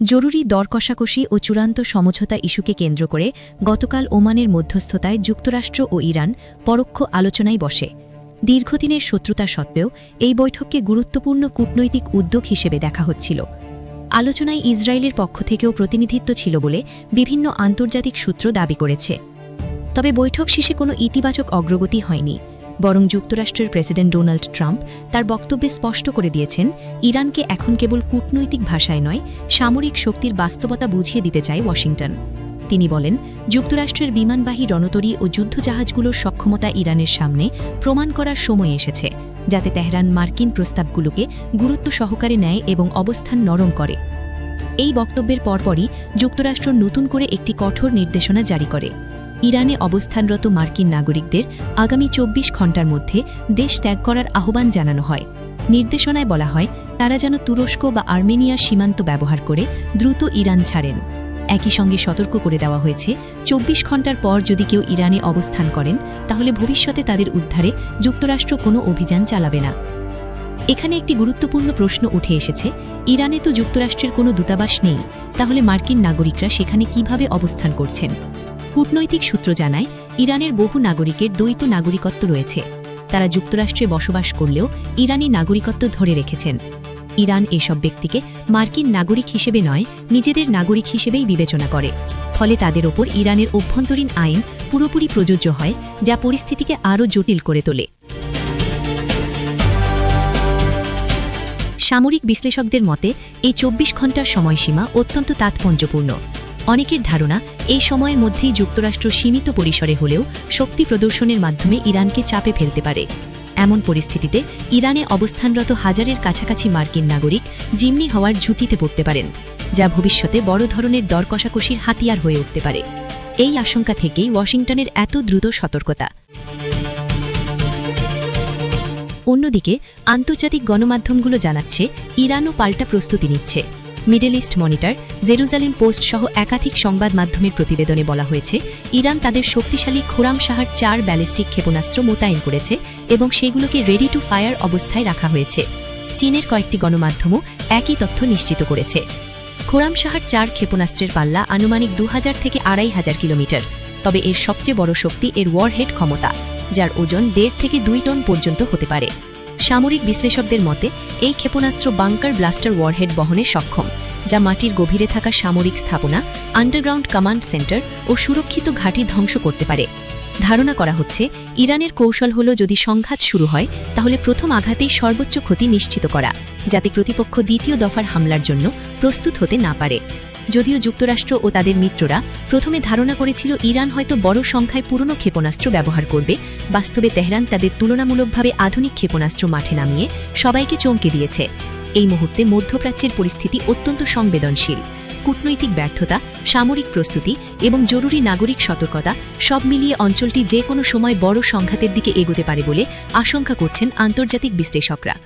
জরুরি দর কষাকষি ও চূড়ান্ত সমঝোতা ইস্যুকে কেন্দ্র করে গতকাল ওমানের মধ্যস্থতায় যুক্তরাষ্ট্র ও ইরান পরোক্ষ আলোচনায় বসে। দীর্ঘদিনের শত্রুতা সত্ত্বেও এই বৈঠককে গুরুত্বপূর্ণ কূটনৈতিক উদ্যোগ হিসেবে দেখা হচ্ছিল। আলোচনায় ইসরায়েলের পক্ষ থেকেও প্রতিনিধিত্ব ছিল বলে বিভিন্ন আন্তর্জাতিক সূত্র দাবি করেছে। তবে বৈঠক শেষে কোনো ইতিবাচক অগ্রগতি হয়নি, বরং যুক্তরাষ্ট্রের প্রেসিডেন্ট ডোনাল্ড ট্রাম্প তার বক্তব্যে স্পষ্ট করে দিয়েছেন ইরানকে এখন কেবল কূটনৈতিক ভাষায় নয়, সামরিক শক্তির বাস্তবতা বুঝিয়ে দিতে চায় ওয়াশিংটন। তিনি বলেন, যুক্তরাষ্ট্রের বিমানবাহী রণতরী ও যুদ্ধজাহাজগুলোর সক্ষমতা ইরানের সামনে প্রমাণ করার সময় এসেছে, যাতে তেহরান মার্কিন প্রস্তাবগুলোকে গুরুত্ব সহকারে নেয় এবং অবস্থান নরম করে। এই বক্তব্যের পরপরই যুক্তরাষ্ট্র নতুন করে একটি কঠোর নির্দেশনা জারি করে। ইরানে অবস্থানরত মার্কিন নাগরিকদের আগামী ২৪ ঘণ্টার মধ্যে দেশ ত্যাগ করার আহ্বান জানানো হয়। নির্দেশনায় বলা হয়, তারা যেন তুরস্ক বা আর্মেনিয়ার সীমান্ত ব্যবহার করে দ্রুত ইরান ছাড়েন। একই সঙ্গে সতর্ক করে দেওয়া হয়েছে, ২৪ ঘণ্টার পর যদি কেউ ইরানে অবস্থান করেন, তাহলে ভবিষ্যতে তাদের উদ্ধারে যুক্তরাষ্ট্র কোনো অভিযান চালাবে না। এখানে একটি গুরুত্বপূর্ণ প্রশ্ন উঠে এসেছে, ইরানে তো যুক্তরাষ্ট্রের কোনো দূতাবাস নেই, তাহলে মার্কিন নাগরিকরা সেখানে কিভাবে অবস্থান করছেন? কূটনৈতিক সূত্র জানায়, ইরানের বহু নাগরিকের দ্বৈত নাগরিকত্ব রয়েছে। তারা যুক্তরাষ্ট্রে বসবাস করলেও ইরানি নাগরিকত্ব ধরে রেখেছেন। ইরান এসব ব্যক্তিকে মার্কিন নাগরিক হিসেবে নয়, নিজেদের নাগরিক হিসেবেই বিবেচনা করে। ফলে তাদের ওপর ইরানের অভ্যন্তরীণ আইন পুরোপুরি প্রযোজ্য হয়, যা পরিস্থিতিকে আরও জটিল করে তোলে। সামরিক বিশ্লেষকদের মতে, এই ২৪ ঘণ্টার সময়সীমা অত্যন্ত তাৎপর্যপূর্ণ। অনেকের ধারণা, এই সময়ের মধ্যেই যুক্তরাষ্ট্র সীমিত পরিসরে হলেও শক্তি প্রদর্শনের মাধ্যমে ইরানকে চাপে ফেলতে পারে। এমন পরিস্থিতিতে ইরানে অবস্থানরত হাজারের কাছাকাছি মার্কিন নাগরিক জিম্মি হওয়ার ঝুঁকিতে পড়তে পারেন, যা ভবিষ্যতে বড় ধরনের দর কষাকষির হাতিয়ার হয়ে উঠতে পারে। এই আশঙ্কা থেকেই ওয়াশিংটনের এত দ্রুত সতর্কতা। অন্যদিকে আন্তর্জাতিক গণমাধ্যমগুলো জানাচ্ছে, ইরানও পাল্টা প্রস্তুতি নিচ্ছে। Middle east monitor, Jerusalem post সহ একাধিক সংবাদ মাধ্যমের প্রতিবেদনে বলা হয়েছে, ইরান তাদের শক্তিশালী খোরামশাহার ৪ ব্যালিস্টিক ক্ষেপণাস্ত্র মোতায়েন করেছে এবং সেগুলোকে রেডি টু ফায়ার অবস্থায় রাখা হয়েছে। চীনের কয়েকটি গণমাধ্যমও একই তথ্য নিশ্চিত করেছে। খোরামশাহার ৪ ক্ষেপণাস্ত্রের পাল্লা আনুমানিক ২০০০ থেকে ২৫০০ কিলোমিটার, তবে এর সবচেয়ে বড় শক্তি এর ওয়ারহেড ক্ষমতা, যার ওজন ১.৫ থেকে ২ টন পর্যন্ত হতে পারে। সামরিক বিশ্লেষকদের মতে, এই ক্ষেপণাস্ত্র বাংকার ব্লাস্টার ওয়ারহেড বহনে সক্ষম, যা মাটির গভীরে থাকা সামরিক স্থাপনা, আন্ডারগ্রাউন্ড কমান্ড সেন্টার ও সুরক্ষিত ঘাঁটি ধ্বংস করতে পারে। ধারণা করা হচ্ছে, ইরানের কৌশল হল, যদি সংঘাত শুরু হয় তাহলে প্রথম আঘাতেই সর্বোচ্চ ক্ষতি নিশ্চিত করা, যাতে প্রতিপক্ষ দ্বিতীয় দফার হামলার জন্য প্রস্তুত হতে না পারে। যদিও যুক্তরাষ্ট্র ও তাদের মিত্ররা প্রথমে ধারণা করেছিল ইরান হয়তো বড় সংখ্যায় পুরনো ক্ষেপণাস্ত্র ব্যবহার করবে, বাস্তবে তেহরান তাদের তুলনামূলকভাবে আধুনিক ক্ষেপণাস্ত্র মাঠে নামিয়ে সবাইকে চমকে দিয়েছে। এই মুহূর্তে মধ্যপ্রাচ্যের পরিস্থিতি অত্যন্ত সংবেদনশীল। কূটনৈতিক ব্যর্থতা, সামরিক প্রস্তুতি এবং জরুরি নাগরিক সতর্কতা সব মিলিয়ে অঞ্চলটি যে কোনো সময় বড় সংঘাতের দিকে এগোতে পারে বলে আশঙ্কা করছেন আন্তর্জাতিক বিশ্লেষকরা।